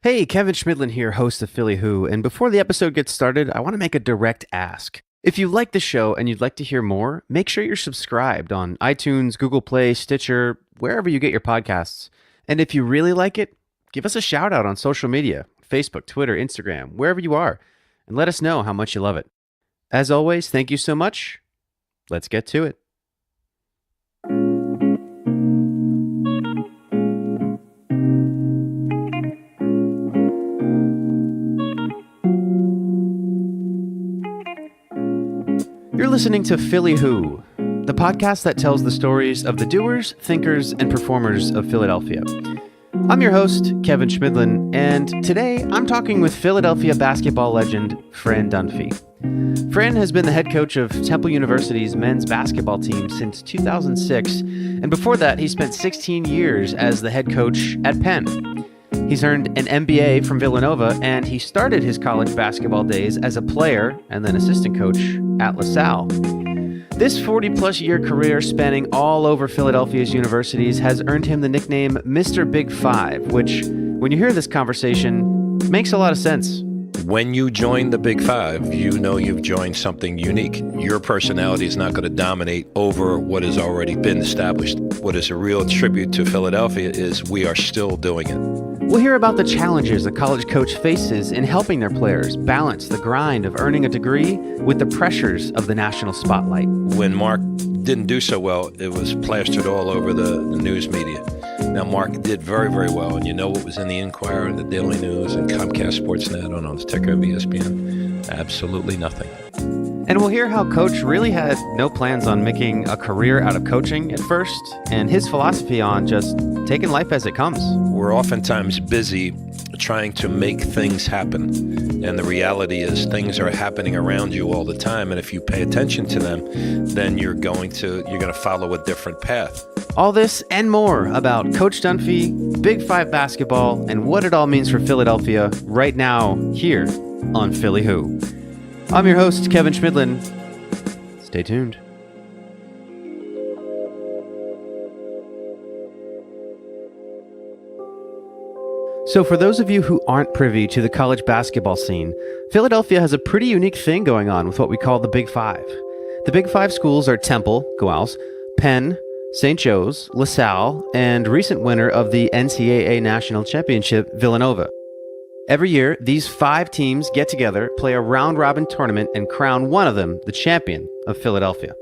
Hey, Kevin Schmidlin here, host of Philly Who, and before the episode gets started, I want to make a direct ask. If you like the show and you'd like to hear more, make sure you're subscribed on iTunes, Google Play, Stitcher, wherever you get your podcasts. And if you really like it, give us a shout out on social media, Facebook, Twitter, Instagram, wherever you are, and let us know how much you love it. As always, thank you so much. Let's get to it. You're listening to Philly Who, the podcast that tells the stories of the doers, thinkers, and performers of Philadelphia. I'm your host, Kevin Schmidlin, and today I'm talking with Philadelphia basketball legend Fran Dunphy. Fran has been the head coach of Temple University's men's basketball team since 2006, and before that he spent 16 years as the head coach at Penn. He's earned an MBA from Villanova, and he started his college basketball days as a player and then assistant coach at Salle. This 40-plus year career spanning all over Philadelphia's universities has earned him the nickname Mr. Big Five, which, when you hear this conversation, makes a lot of sense. When you join the Big Five, you know you've joined something unique. Your personality is not going to dominate over what has already been established. What is a real tribute to Philadelphia is we are still doing it. We'll hear about the challenges a college coach faces in helping their players balance the grind of earning a degree with the pressures of the national spotlight. When Mark didn't do so well, it was plastered all over the news media. Now, Mark did very, very well, and you know what was in the Inquirer and the Daily News and Comcast Sportsnet on the ticker of ESPN? Absolutely nothing. And we'll hear how Coach really had no plans on making a career out of coaching at first, and his philosophy on just taking life as it comes. We're oftentimes busy trying to make things happen, and the reality is things are happening around you all the time, and if you pay attention to them, then you're going to follow a different path. All this and more about Coach Dunphy, Big Five basketball, and what it all means for Philadelphia right now here on Philly Who. I'm your host, Kevin Schmidlin. Stay tuned. So for those of you who aren't privy to the college basketball scene, Philadelphia has a pretty unique thing going on with what we call the Big Five. The Big Five schools are Temple, go Owls, Penn, St. Joe's, LaSalle, and recent winner of the NCAA National Championship, Villanova. Every year, these 5 teams get together, play a round-robin tournament, and crown one of them the champion of Philadelphia.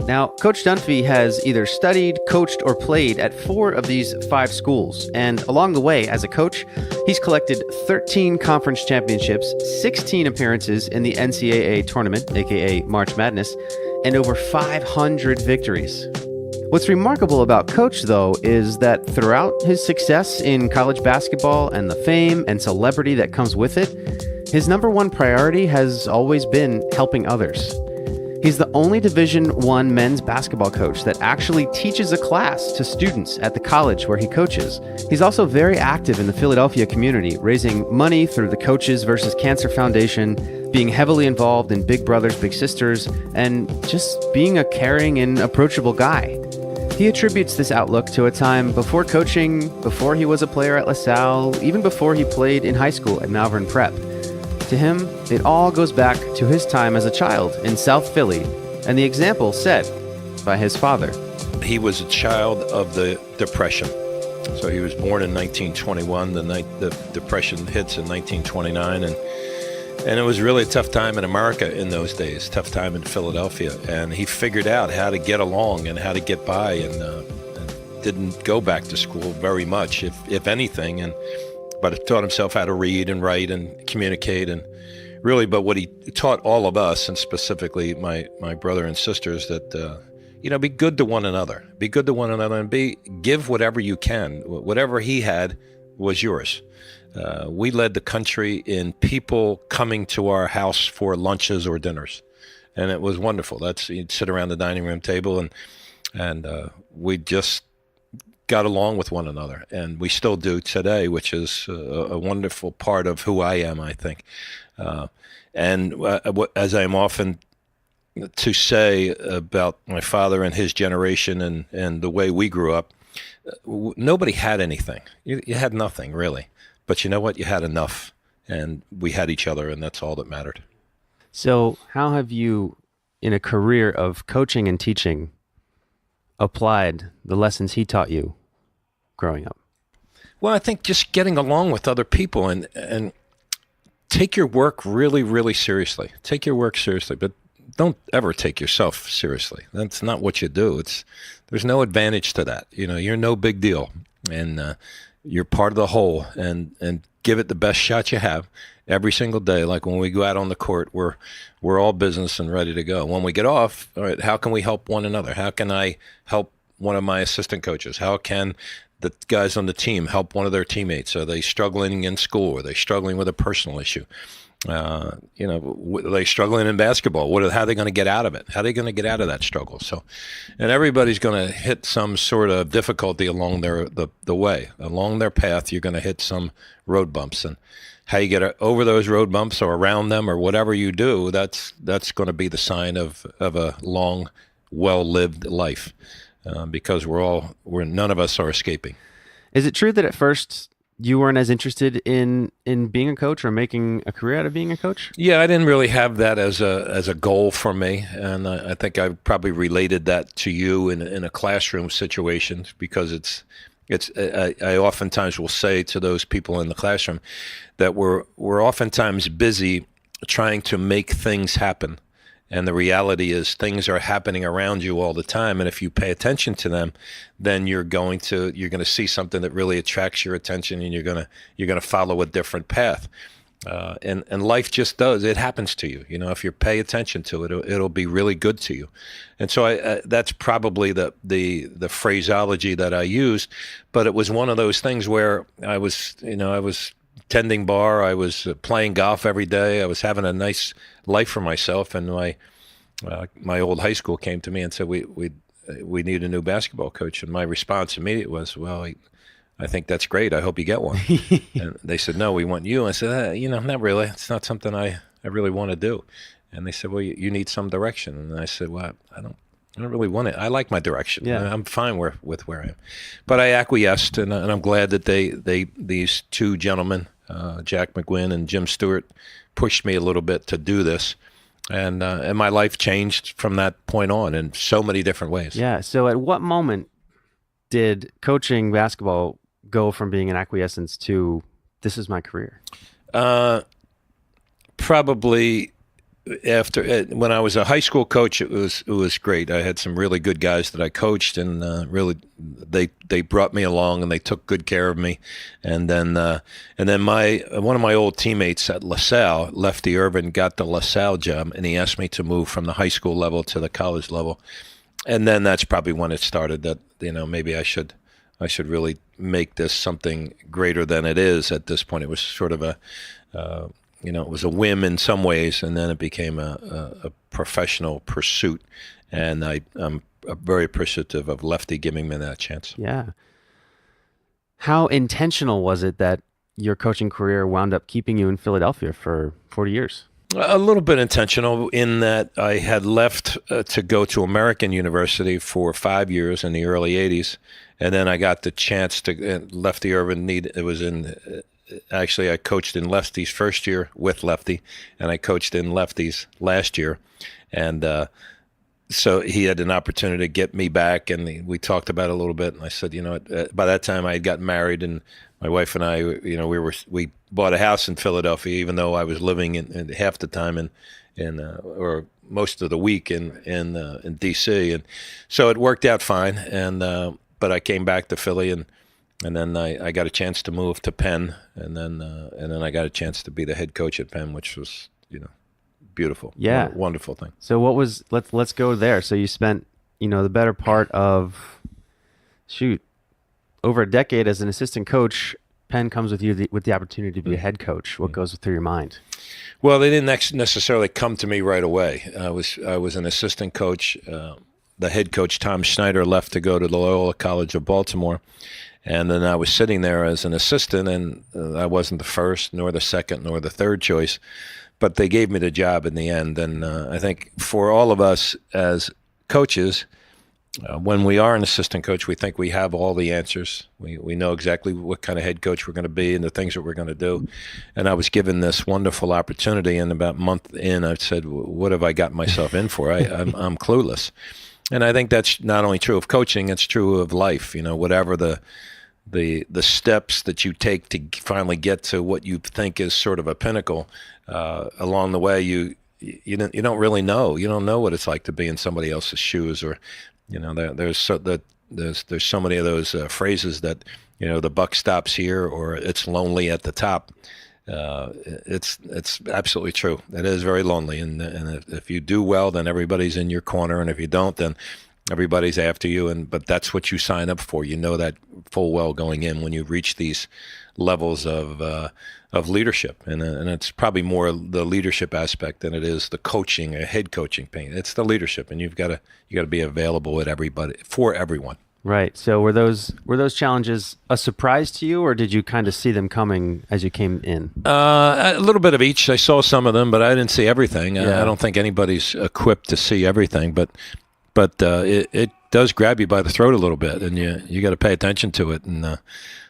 Now, Coach Dunphy has either studied, coached, or played at 4 of these 5 schools, and along the way, as a coach, he's collected 13 conference championships, 16 appearances in the NCAA tournament, aka March Madness, and over 500 victories. What's remarkable about Coach, though, is that throughout his success in college basketball and the fame and celebrity that comes with it, his number one priority has always been helping others. He's the only Division I men's basketball coach that actually teaches a class to students at the college where he coaches. He's also very active in the Philadelphia community, raising money through the Coaches vs. Cancer Foundation, being heavily involved in Big Brothers Big Sisters, and just being a caring and approachable guy. He attributes this outlook to a time before coaching, before he was a player at LaSalle, even before he played in high school at Malvern Prep. To him, it all goes back to his time as a child in South Philly and the example set by his father. He was a child of the Depression. So he was born in 1921. The Depression hits in 1929, and it was really a tough time in America in those days, tough time in Philadelphia. And he figured out how to get along and how to get by, and didn't go back to school very much, if anything, but taught himself how to read and write and communicate. And really, but what he taught all of us, and specifically my brother and sisters, that be good to one another. Be good to one another, and give whatever you can. Whatever he had was yours. We led the country in people coming to our house for lunches or dinners, and it was wonderful. You'd sit around the dining room table, and we just got along with one another, and we still do today, which is a wonderful part of who I am, I think. As I am often to say about my father and his generation and the way we grew up, nobody had anything. You had nothing, really. But you know what? You had enough, and we had each other, and that's all that mattered. So how have you, in a career of coaching and teaching, applied the lessons he taught you growing up? Well, I think just getting along with other people and take your work really, really seriously. Take your work seriously, but don't ever take yourself seriously. That's not what you do. There's no advantage to that. You're no big deal, and you're part of the whole. And give it the best shot you have every single day. Like when we go out on the court, we're all business and ready to go. When we get off, all right, how can we help one another? How can I help one of my assistant coaches? How can the guys on the team help one of their teammates? Are they struggling in school? Are they struggling with a personal issue? Are they struggling in basketball? How are they going to get out of it? How are they going to get out of that struggle? So, and everybody's going to hit some sort of difficulty along the way. Along their path, you're going to hit some road bumps. And how you get over those road bumps or around them or whatever you do, that's going to be the sign of a long, well-lived life. Because none of us are escaping. Is it true that at first you weren't as interested in being a coach or making a career out of being a coach? Yeah, I didn't really have that as a goal for me, and I think I probably related that to you in a classroom situation because I oftentimes will say to those people in the classroom that we're oftentimes busy trying to make things happen. And the reality is things are happening around you all the time. And if you pay attention to them, then you're going to see something that really attracts your attention, and you're going to follow a different path. And life just does. It happens to you. If you pay attention to it, it'll be really good to you. And so that's probably the phraseology that I used. But it was one of those things where I was tending bar. I was playing golf every day. I was having a nice life for myself. And my old high school came to me and said, we need a new basketball coach. And my response immediately was, well, I think that's great. I hope you get one. And they said, no, we want you. I said, not really. It's not something I really want to do. And they said, well, you need some direction. And I said, well, I don't really want it. I like my direction. Yeah. I'm fine with where I am. But I acquiesced, and I'm glad that these two gentlemen, Jack McGuinn and Jim Stewart, pushed me a little bit to do this. And my life changed from that point on in so many different ways. Yeah. So at what moment did coaching basketball go from being an acquiescence to this is my career? Probably after when I was a high school coach, it was great. I had some really good guys that I coached, and really they brought me along and they took good care of me. And then one of my old teammates at LaSalle, Lefty Irvin, got the LaSalle job, and he asked me to move from the high school level to the college level. And then that's probably when it started that maybe I should really make this something greater than it is at this point. It was sort of it was a whim in some ways, and then it became a professional pursuit. And I'm very appreciative of Lefty giving me that chance. Yeah. How intentional was it that your coaching career wound up keeping you in Philadelphia for 40 years? A little bit intentional in that I had left to go to American University for 5 years in the early 80s. And then I got the chance to Lefty Irvin actually, I coached in Lefty's first year with Lefty, and I coached in Lefty's last year. And so he had an opportunity to get me back, and we talked about it a little bit. And I said, by that time I had gotten married, and my wife and I, we bought a house in Philadelphia, even though I was living in half the time or most of the week in D.C. And so it worked out fine. And but I came back to Philly, and then I got a chance to move to Penn, and then I got a chance to be the head coach at Penn, which was beautiful. Yeah, wonderful thing. So let's go there. So you spent the better part of over a decade as an assistant coach. Penn comes with you with the opportunity to be a head coach. What goes through your mind? Well, they didn't necessarily come to me right away. I was an assistant coach. The head coach, Tom Schneider, left to go to the Loyola College of Baltimore. And then I was sitting there as an assistant, and I wasn't the first, nor the second, nor the third choice. But they gave me the job in the end. And I think for all of us as coaches, When we are an assistant coach, we think we have all the answers. We know exactly what kind of head coach we're going to be and the things that we're going to do. And I was given this wonderful opportunity, and about a month in, I said, what have I got myself in for? I'm clueless. And I think that's not only true of coaching, it's true of life. Whatever the steps that you take to finally get to what you think is sort of a pinnacle, along the way, you don't really know. You don't know what it's like to be in somebody else's shoes, or there's so many of those phrases that the buck stops here, or it's lonely at the top. It's absolutely true. It is very lonely, and if you do well, then everybody's in your corner, and if you don't, then everybody's after you. But that's what you sign up for. You know that full well going in when you reach these levels of leadership, and it's probably more the leadership aspect than it is the coaching or head coaching pain. It's the leadership, and you got to be available at everybody, for everyone. Right. So were those challenges a surprise to you, or did you kind of see them coming as you came in? A little bit of each. I saw some of them, but I didn't see everything. Yeah. I don't think anybody's equipped to see everything, but it does grab you by the throat a little bit, and you got to pay attention to it. And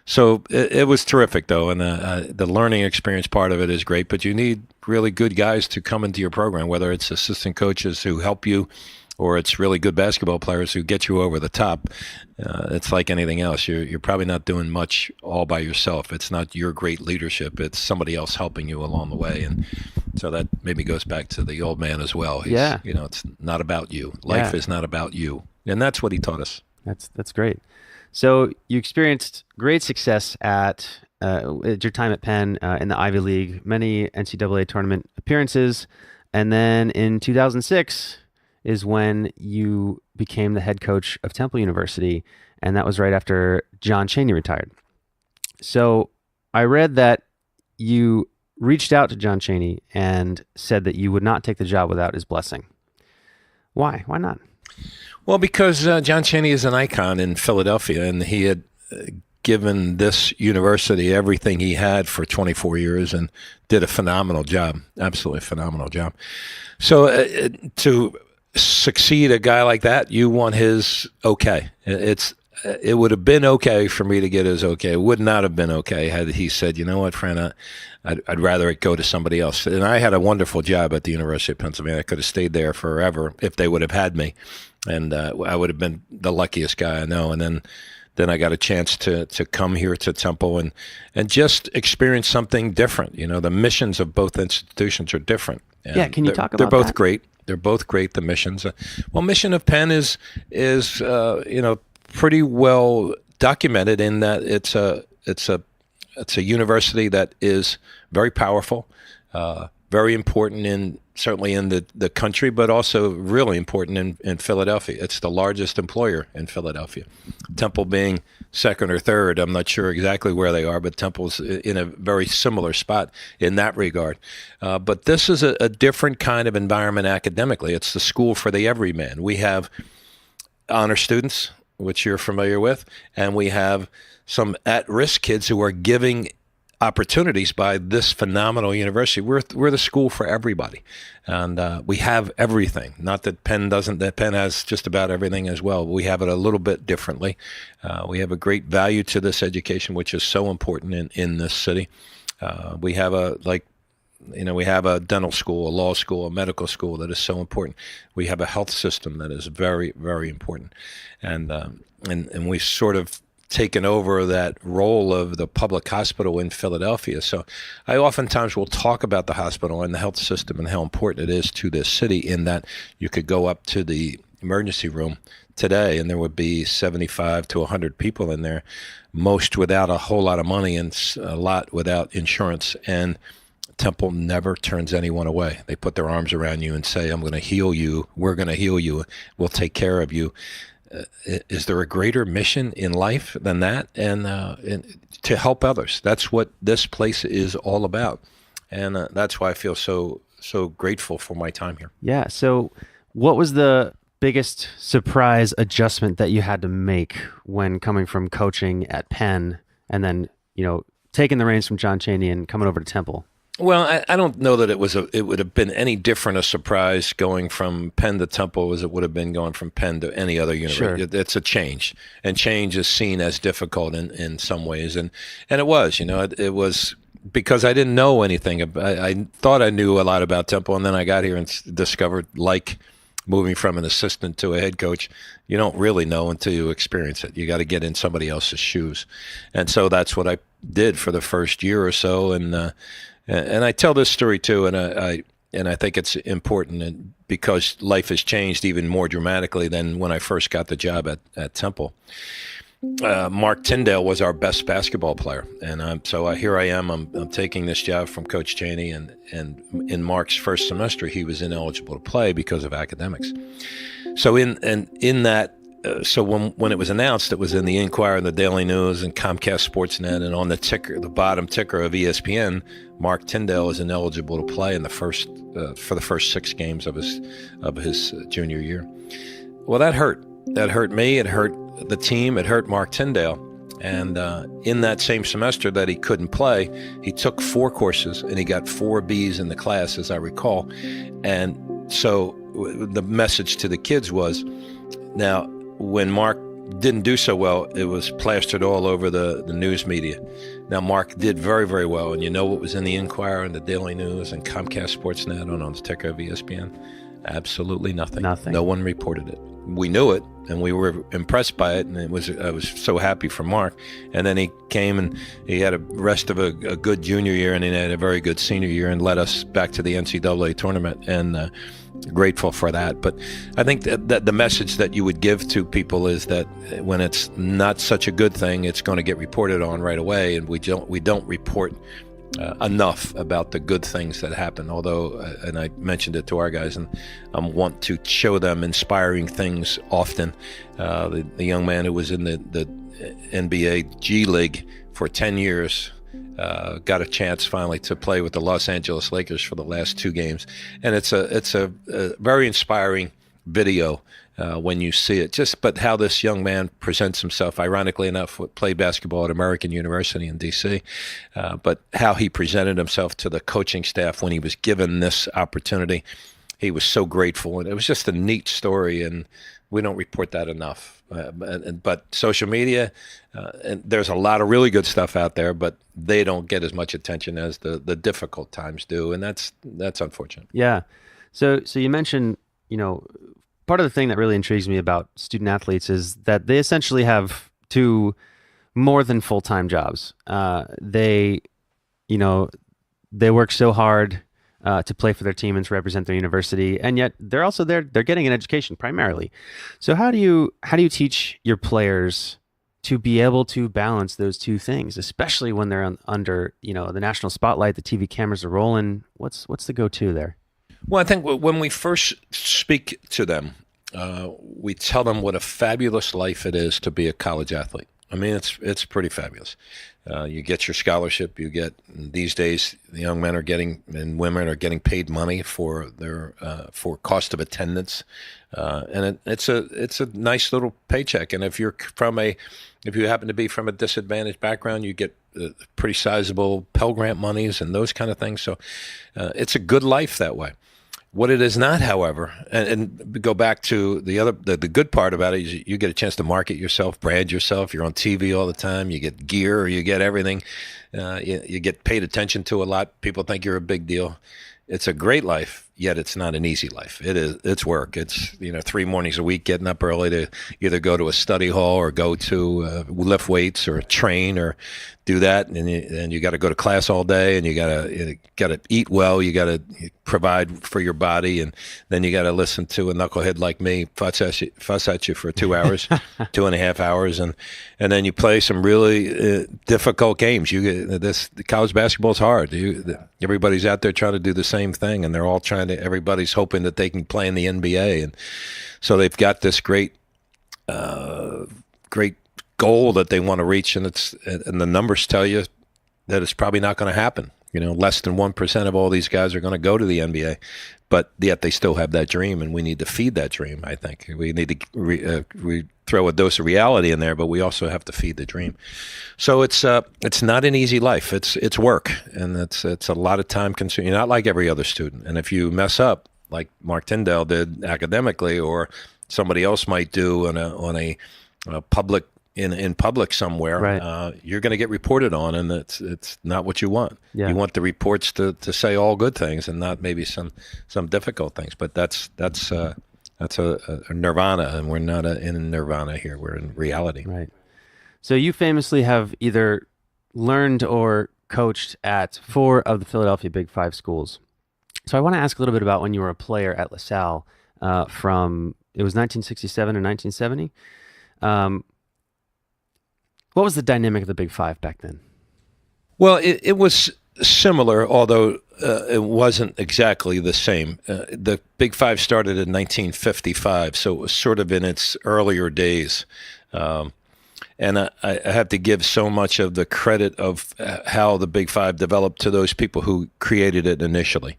so it was terrific, though, and the learning experience part of it is great. But you need really good guys to come into your program, whether it's assistant coaches who help you, or it's really good basketball players who get you over the top. It's like anything else. You're probably not doing much all by yourself. It's not your great leadership. It's somebody else helping you along the way. And so that maybe goes back to the old man as well. Yeah. It's not about you. Life is not about you. And that's what he taught us. That's great. So you experienced great success at your time at Penn in the Ivy League, many NCAA tournament appearances. And then in 2006 is when you became the head coach of Temple University, and that was right after John Chaney retired. So I read that you reached out to John Chaney and said that you would not take the job without his blessing. Why? Why not? Well, because John Chaney is an icon in Philadelphia, and he had given this university everything he had for 24 years and did a phenomenal job, absolutely phenomenal job. So to succeed a guy like that, you want his okay. It would have been okay for me to get his okay. It would not have been okay had he said, you know what, Fran, I'd rather it go to somebody else. And I had a wonderful job at the University of Pennsylvania. I could have stayed there forever if they would have had me. And I would have been the luckiest guy I know. And then I got a chance to come here to Temple and just experience something different. The missions of both institutions are different. And yeah, can you talk about that? They're both that? great. They're both great, the missions. Mission of Penn is pretty well documented in that it's a university that is very powerful, very important certainly in the country, but also really important in Philadelphia. It's the largest employer in Philadelphia. Temple being second or third, I'm not sure exactly where they are, but Temple's in a very similar spot in that regard. But this is a different kind of environment academically. It's the school for the everyman. We have honor students, which you're familiar with, and we have some at-risk kids who are giving opportunities by this phenomenal university. We're the school for everybody, and we have everything. Not that Penn doesn't. That Penn has just about everything as well. We have it a little bit differently. We have a great value to this education, which is so important in this city. We have we have a dental school, a law school, a medical school that is so important. We have a health system that is very, very important, and we sort of taken over that role of the public hospital in Philadelphia. So I oftentimes will talk about the hospital and the health system and how important it is to this city, in that you could go up to the emergency room today and there would be 75 to 100 people in there, most without a whole lot of money and a lot without insurance. And Temple never turns anyone away. They put their arms around you and say, I'm going to heal you. We're going to heal you. We'll take care of you. Is there a greater mission in life than that? And to help others. That's what this place is all about. And that's why I feel so grateful for my time here. Yeah. So what was the biggest surprise adjustment that you had to make when coming from coaching at Penn and then, taking the reins from John Chaney and coming over to Temple? Well, I don't know that it would have been any different a surprise going from Penn to Temple as it would have been going from Penn to any other Sure. university. It's a change, and change is seen as difficult in some ways, and it was, it was because I didn't know anything. I thought I knew a lot about Temple, and then I got here and discovered, like moving from an assistant to a head coach, you don't really know until you experience it. You got to get in somebody else's shoes, and so that's what I did for the first year or so, and I tell this story too, and I think it's important because life has changed even more dramatically than when I first got the job at Temple. Mark Tyndale was our best basketball player, and here I am. I'm taking this job from Coach Chaney, and in Mark's first semester, he was ineligible to play because of academics. So in that. So when it was announced, it was in the Inquirer and the Daily News and Comcast Sportsnet, and on the ticker, the bottom ticker of ESPN, Mark Tyndale is ineligible to play in the first for the first 6 games of his junior year. Well, that hurt. That hurt me. It hurt the team. It hurt Mark Tyndale. And in that same semester that he couldn't play, he took 4 courses and he got 4 Bs in the class, as I recall. And so the message to the kids was, now, when Mark didn't do so well, it was plastered all over the news media. Now, Mark did very, very well, and you know what was in the Inquirer and the Daily News and Comcast Sportsnet and on the ticker of ESPN? Absolutely nothing. Nothing. No one reported it. We knew it, and we were impressed by it, and I was so happy for Mark. And then he came, and he had a rest of a good junior year, and he had a very good senior year, and led us back to the NCAA tournament, and grateful for that. But I think that the message that you would give to people is that when it's not such a good thing, it's going to get reported on right away, and we don't report enough about the good things that happen. Although, and I mentioned it to our guys, and I want to show them inspiring things often. The young man who was in the NBA G League for 10 years got a chance finally to play with the Los Angeles Lakers for the last 2 games, and it's a very inspiring video when you see it. But how this young man presents himself, ironically enough, played basketball at American University in D.C., but how he presented himself to the coaching staff when he was given this opportunity, he was so grateful, and it was just a neat story, and we don't report that enough. But social media, and there's a lot of really good stuff out there, but they don't get as much attention as the difficult times do, and that's unfortunate. Yeah. So you mentioned, part of the thing that really intrigues me about student athletes is that they essentially have 2 more than full-time jobs. They work so hard to play for their team and to represent their university, and yet they're also there. They're getting an education primarily. So how do you teach your players to be able to balance those 2 things, especially when they're under the national spotlight, the TV cameras are rolling? What's the go-to there? Well, I think when we first speak to them, we tell them what a fabulous life it is to be a college athlete. I mean, it's pretty fabulous. You get your scholarship. You get, these days, the young men and women are getting paid money for their for cost of attendance, and it's a nice little paycheck. And if you happen to be from a disadvantaged background, you get pretty sizable Pell Grant monies and those kind of things. So it's a good life that way. What it is not, however, and go back to the good part about it, is you get a chance to market yourself, brand yourself. You're on TV all the time. You get gear, or you get everything. You get paid attention to a lot. People think you're a big deal. It's a great life, yet it's not an easy life. It's work. It's 3 mornings a week, getting up early to either go to a study hall or go to lift weights or train or do that, and you got to go to class all day, and you got to eat well. You got to provide for your body, and then you got to listen to a knucklehead like me fuss at you for 2 hours, 2.5 hours, and then you play some really difficult games. The college basketball is hard. Everybody's out there trying to do the same thing, and they're all everybody's hoping that they can play in the NBA, and so they've got this great goal that they want to reach, and the numbers tell you that it's probably not going to happen. Less than 1% of all these guys are going to go to the NBA, but yet they still have that dream, and we need to feed that dream. I think we need to we throw a dose of reality in there, but we also have to feed the dream. So it's not an easy life. It's work, and it's a lot of time consuming. You're not like every other student, and if you mess up, like Mark Tyndale did academically, or somebody else might do on a public in public somewhere, right. You're going to get reported on, and it's not what you want. Yeah. You want the reports to say all good things and not maybe some difficult things. But that's a nirvana, and we're not in nirvana here. We're in reality. Right. So you famously have either learned or coached at 4 of the Philadelphia Big Five schools. So I want to ask a little bit about when you were a player at Salle from, it was 1967 and 1970. What was the dynamic of the Big Five back then? Well, it was similar, although it wasn't exactly the same. The Big Five started in 1955, so it was sort of in its earlier days. And I have to give so much of the credit of how the Big Five developed to those people who created it initially,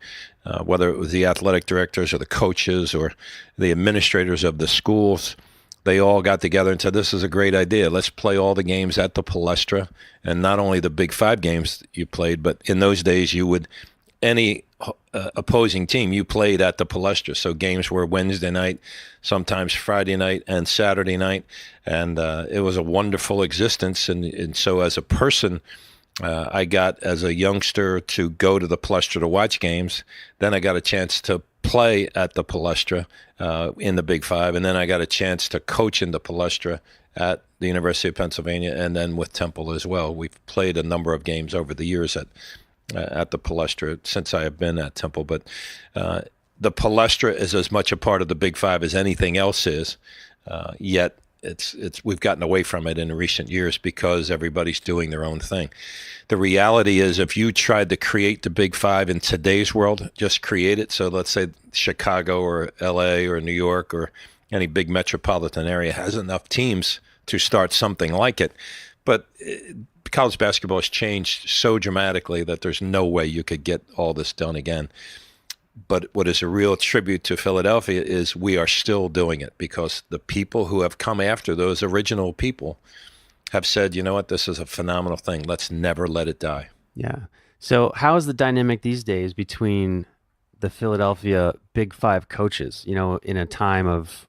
whether it was the athletic directors or the coaches or the administrators of the schools. They all got together and said, this is a great idea. Let's play all the games at the Palestra. And not only the Big Five games you played, but in those days any opposing team, you played at the Palestra. So games were Wednesday night, sometimes Friday night and Saturday night. And it was a wonderful existence. And so as a person, I got, as a youngster, to go to the Palestra to watch games. Then I got a chance to play at the Palestra in the Big Five, and then I got a chance to coach in the Palestra at the University of Pennsylvania, and then with Temple as well. We've played a number of games over the years at the Palestra since I have been at Temple. But the Palestra is as much a part of the Big Five as anything else is. Yet we've gotten away from it in recent years because everybody's doing their own thing. The reality is, if you tried to create the Big Five in today's world, just create it. So let's say Chicago or LA or New York or any big metropolitan area has enough teams to start something like it. But college basketball has changed so dramatically that there's no way you could get all this done again. But what is a real tribute to Philadelphia is we are still doing it, because the people who have come after those original people have said, you know what, this is a phenomenal thing. Let's never let it die. Yeah. So how is the dynamic these days between the Philadelphia Big Five coaches, in a time of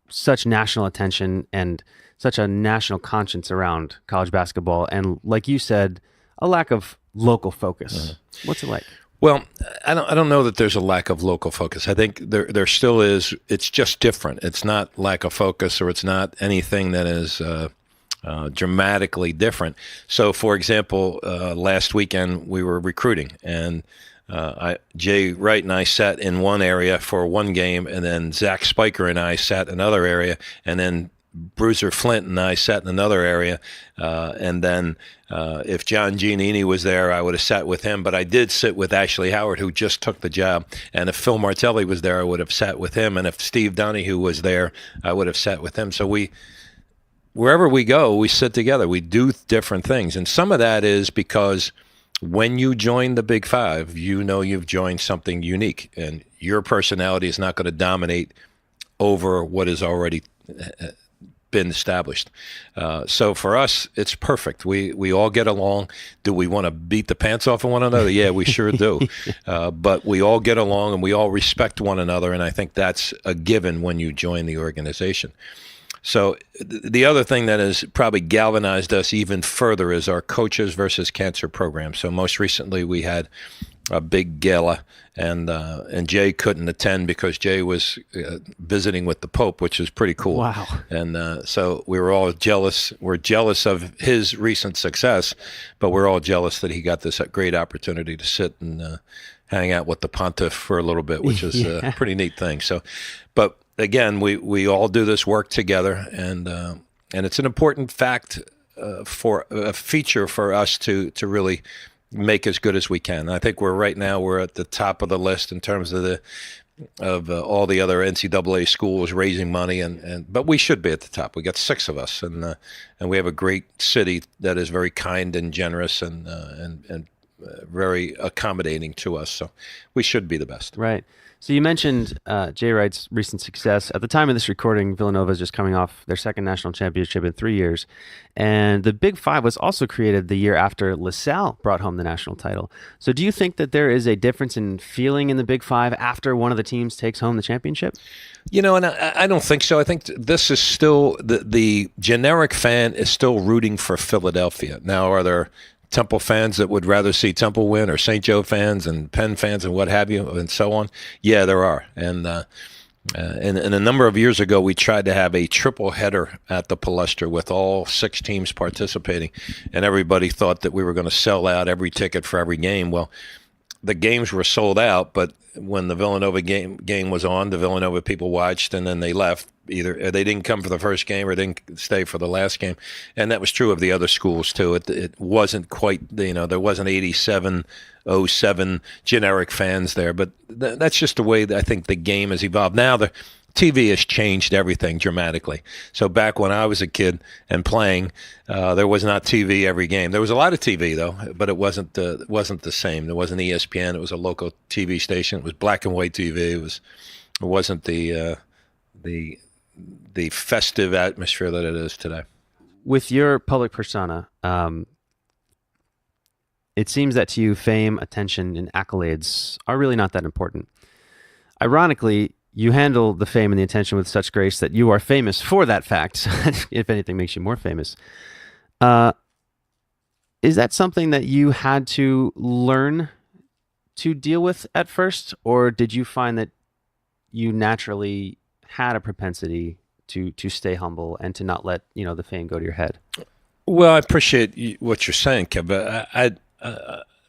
such national attention and such a national conscience around college basketball, and, like you said, a lack of local focus? Mm-hmm. What's it like? Well, I don't know that there's a lack of local focus. I think there still is. It's just different. It's not lack of focus, or it's not anything that is dramatically different. So, for example, last weekend we were recruiting, and Jay Wright and I sat in one area for one game, and then Zach Spiker and I sat in another area, and then Bruiser Flint and I sat in another area, and then if John Giannini was there, I would have sat with him. But I did sit with Ashley Howard, who just took the job. And if Phil Martelli was there, I would have sat with him. And if Steve Donahue was there, I would have sat with him. So wherever we go, we sit together. We do different things. And some of that is because when you join the Big Five, you've joined something unique. And your personality is not going to dominate over what is already been established. So for us, it's perfect. We all get along. Do we want to beat the pants off of one another? Yeah, we sure do. But we all get along, and we all respect one another. And I think that's a given when you join the organization. So the other thing that has probably galvanized us even further is our coaches versus cancer program. So most recently we had a big gala, and Jay couldn't attend because Jay was visiting with the Pope, which is pretty cool. Wow. And so we were all jealous. We're jealous of his recent success, but we're all jealous that he got this great opportunity to sit and hang out with the Pontiff for a little bit, which is a pretty neat thing. So, but again, we all do this work together, and it's an important fact for a feature for us to really make as good as we can. I think we're at the top of the list in terms of all the other NCAA schools raising money, but we should be at the top. We got 6 of us, and we have a great city that is very kind and generous and very accommodating to us. So we should be the best. Right. So you mentioned Jay Wright's recent success. At the time of this recording, Villanova is just coming off their second national championship in 3 years. And the Big Five was also created the year after LaSalle brought home the national title. So do you think that there is a difference in feeling in the Big Five after one of the teams takes home the championship? And I don't think so. I think this is still, the generic fan is still rooting for Philadelphia. Now, are there Temple fans that would rather see Temple win, or St. Joe fans and Penn fans and what have you, and so on? Yeah, there are. And a number of years ago, we tried to have a triple header at the Palestra with all 6 teams participating, and everybody thought that we were going to sell out every ticket for every game. Well, the games were sold out, but when the Villanova game was on, the Villanova people watched, and then they left. Either they didn't come for the first game or didn't stay for the last game, and that was true of the other schools too. It wasn't quite, there wasn't 87-07 generic fans there, but that's just the way that I think the game has evolved. Now the TV has changed everything dramatically. So back when I was a kid and playing, there was not TV every game. There was a lot of TV though, but it wasn't the same. There wasn't ESPN. It was a local TV station. It was black and white TV. It wasn't the festive atmosphere that it is today. With your public persona, it seems that to you, fame, attention, and accolades are really not that important. Ironically, you handle the fame and the attention with such grace that you are famous for that fact, if anything makes you more famous. Is that something that you had to learn to deal with at first, or did you find that you naturally had a propensity to stay humble and to not let the fame go to your head? Well, I appreciate what you're saying, Kev.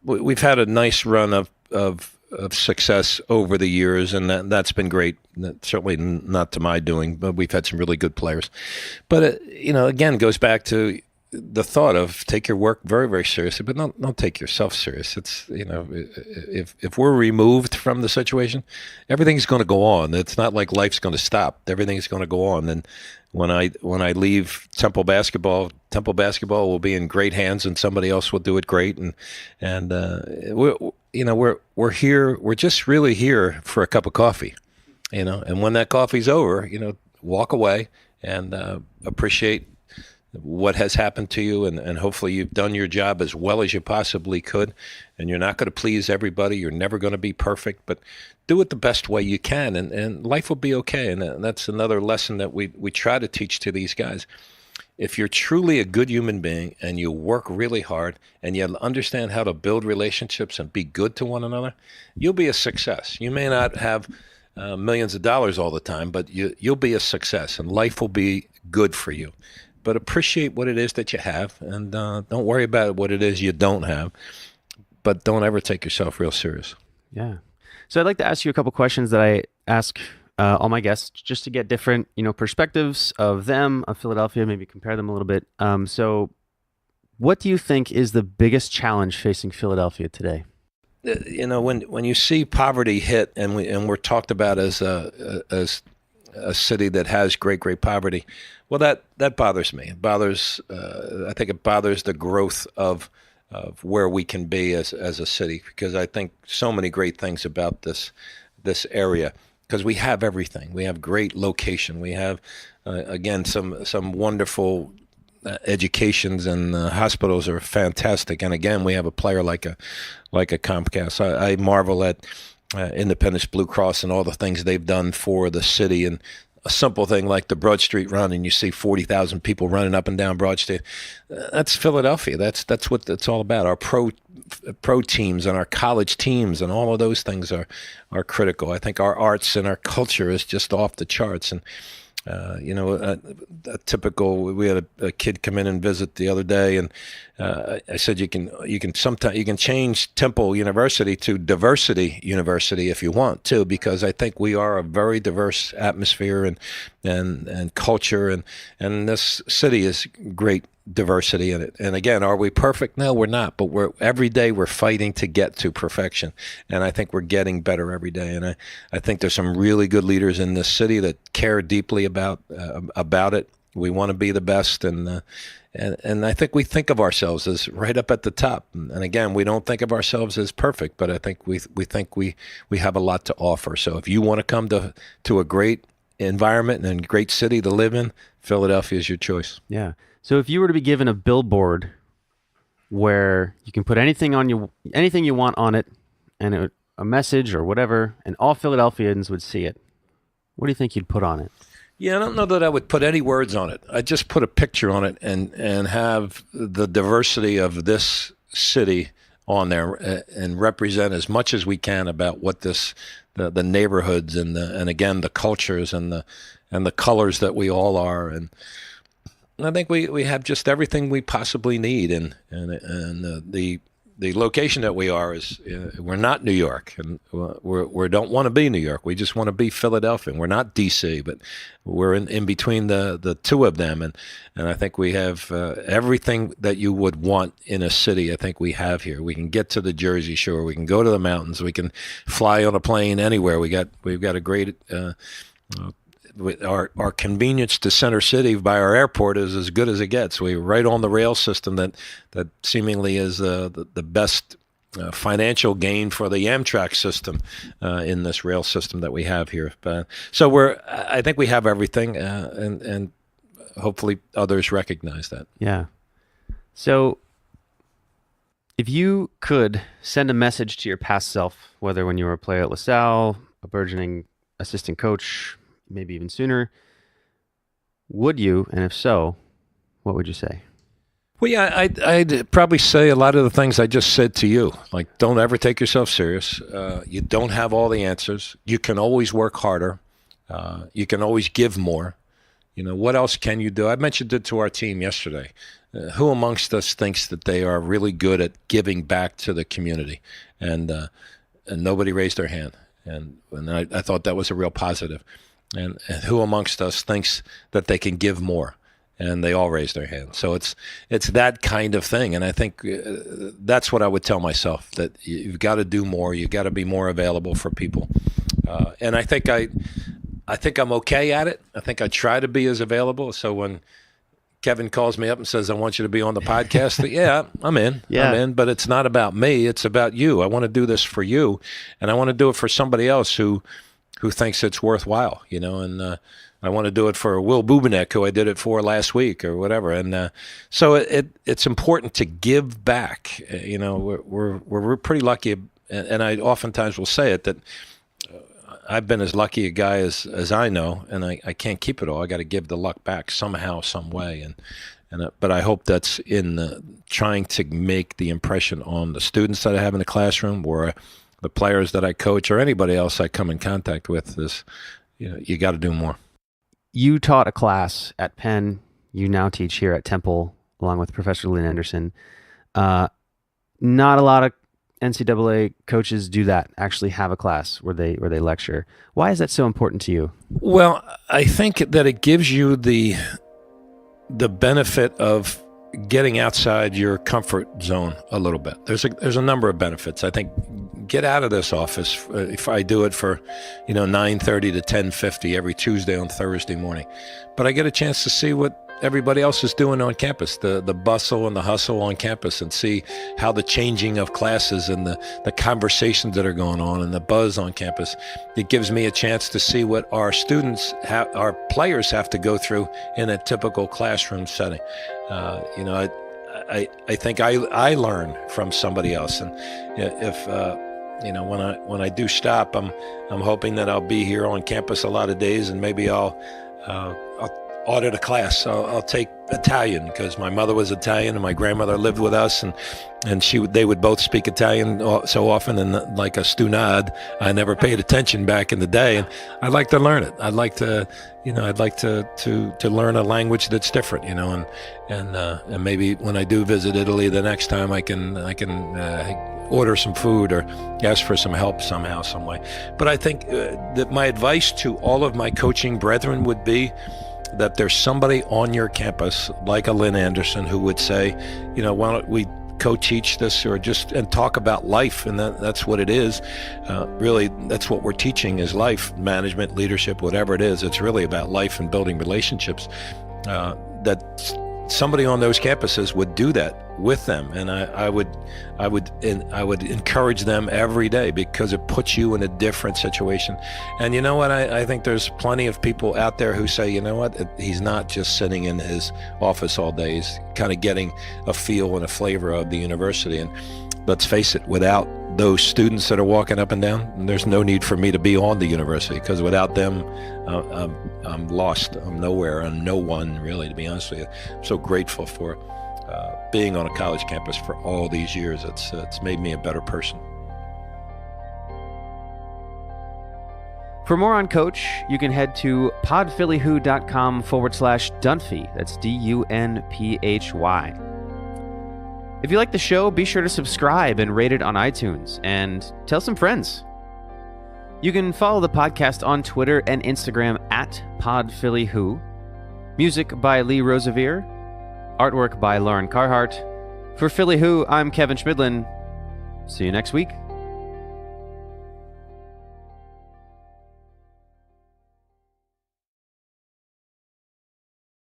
We've had a nice run of success over the years, and that's been great. Certainly not to my doing, but we've had some really good players. But again, it goes back to the thought of take your work very, very seriously, but don't take yourself serious. It's if we're removed from the situation, everything's going to go on. It's not like life's going to stop. Everything's going to go on. And when I leave Temple basketball will be in great hands, and somebody else will do it great. And we're here. We're just really here for a cup of coffee, And when that coffee's over, walk away and appreciate what has happened to you, and hopefully you've done your job as well as you possibly could. And you're not going to please everybody. You're never going to be perfect, but do it the best way you can, and life will be okay. And that's another lesson that we try to teach to these guys. If you're truly a good human being and you work really hard and you understand how to build relationships and be good to one another, you'll be a success. You may not have millions of dollars all the time, but you'll be a success, and life will be good for you. But appreciate what it is that you have, and don't worry about what it is you don't have. But don't ever take yourself real serious. Yeah. So I'd like to ask you a couple questions that I ask all my guests, just to get different, perspectives of them, of Philadelphia, maybe compare them a little bit. So what do you think is the biggest challenge facing Philadelphia today? When you see poverty hit, and we're talked about as a city that has great poverty, well, that bothers me. It bothers. I think it bothers the growth of where we can be as a city, because I think so many great things about this area, because we have everything. We have great location. We have again some wonderful educations, and hospitals are fantastic. And again, we have a player like a Comcast. I marvel at Independence Blue Cross and all the things they've done for the city, and a simple thing like the Broad Street Run, and you see 40,000 people running up and down Broad Street. That's Philadelphia. That's what it's all about. Our pro teams and our college teams and all of those things are critical. I think our arts and our culture is just off the charts. And a typical. We had a kid come in and visit the other day, and I said you can change Temple University to Diversity University if you want to, because I think we are a very diverse atmosphere and culture, and this city is great diversity in it. And again, are we perfect? No, we're not. But every day we're fighting to get to perfection, and I think we're getting better every day. And I think there's some really good leaders in this city that care deeply about it. We want to be the best, and I think we think of ourselves as right up at the top. And again, we don't think of ourselves as perfect, but I think we think we have a lot to offer. So if you want to come to a great environment and a great city to live in, Philadelphia is your choice. Yeah. So if you were to be given a billboard where you can put anything you want on it, and a message or whatever, and all Philadelphians would see it, what do you think you'd put on it? Yeah, I don't know that I would put any words on it. I'd just put a picture on it and have the diversity of this city on there and represent as much as we can about what the neighborhoods and again the cultures and the colors that we all are. And I think we have just everything we possibly need. And the location that we are is we're not New York, and we don't want to be New York. We just want to be Philadelphia. We're not D.C., but we're in between the two of them, and I think we have everything that you would want in a city. I think we have here. We can get to the Jersey Shore. We can go to the mountains. We can fly on a plane anywhere. We've got a great. Our convenience to Center City by our airport is as good as it gets. We're right on the rail system that seemingly is the best financial gain for the Amtrak system in this rail system that we have here. So I think we have everything, and hopefully others recognize that. Yeah. So if you could send a message to your past self, whether when you were a player at LaSalle, a burgeoning assistant coach, maybe even sooner, would you? And if so, what would you say? Well, yeah, I'd probably say a lot of the things I just said to you. Like, don't ever take yourself serious. You don't have all the answers. You can always work harder. You can always give more. What else can you do? I mentioned it to our team yesterday. Who amongst us thinks that they are really good at giving back to the community? And nobody raised their hand. And I thought that was a real positive. And who amongst us thinks that they can give more? And they all raise their hand. So it's that kind of thing. And I think that's what I would tell myself, that you've got to do more. You've got to be more available for people. And I think I'm okay at it. I think I try to be as available. So when Kevin calls me up and says, I want you to be on the podcast, yeah, I'm in. Yeah. I'm in. But it's not about me. It's about you. I want to do this for you. And I want to do it for somebody else who thinks it's worthwhile, and I want to do it for Will Bubenek, who I did it for last week or whatever. And so it's important to give back. We're pretty lucky, and I oftentimes will say it, that I've been as lucky a guy as I know, and I can't keep it all. I got to give the luck back somehow, some way. But I hope that's in trying to make the impression on the students that I have in the classroom, or the players that I coach, or anybody else I come in contact with, is, you got to do more. You taught a class at Penn. You now teach here at Temple, along with Professor Lynn Anderson. Not a lot of NCAA coaches do that, actually have a class where they lecture. Why is that so important to you? Well, I think that it gives you the benefit of getting outside your comfort zone a little bit. There's a number of benefits. I think get out of this office. If I do it for 9:30 to 10:50 every Tuesday and Thursday morning, but I get a chance to see what everybody else is doing on campus, the bustle and the hustle on campus, and see how the changing of classes and the conversations that are going on and the buzz on campus. It gives me a chance to see what our students our players have to go through in a typical classroom setting. I think I learn from somebody else, and if when I do stop, I'm hoping that I'll be here on campus a lot of days, and maybe I'll audit a class. I'll take Italian, because my mother was Italian and my grandmother lived with us, and they would both speak Italian so often, and like a stunad, I never paid attention back in the day, and I'd like to learn it. I'd like to learn a language that's different, and maybe when I do visit Italy the next time, I can order some food or ask for some help somehow, some way. But I think that my advice to all of my coaching brethren would be that there's somebody on your campus like a Lynn Anderson who would say, why don't we co-teach this, or and talk about life, and that's what it is. Really, that's what we're teaching, is life, management, leadership, whatever it is. It's really about life and building relationships. that somebody on those campuses would do that with them, and I would encourage them every day, because it puts you in a different situation. And you know what? I think there's plenty of people out there who say, you know what? He's not just sitting in his office all day. He's kind of getting a feel and a flavor of the university. And let's face it, without those students that are walking up and down, there's no need for me to be on the university, because without them, I'm lost. I'm nowhere. I'm no one, really, to be honest with you. I'm so grateful for being on a college campus for all these years. It's made me a better person. For more on Coach, you can head to podphillywho.com/Dunphy. That's DUNPHY. If you like the show, be sure to subscribe and rate it on iTunes, and tell some friends. You can follow the podcast on Twitter and Instagram at PodPhillyWho. Music by Lee Rosevere. Artwork by Lauren Carhart. For Philly Who, I'm Kevin Schmidlin. See you next week.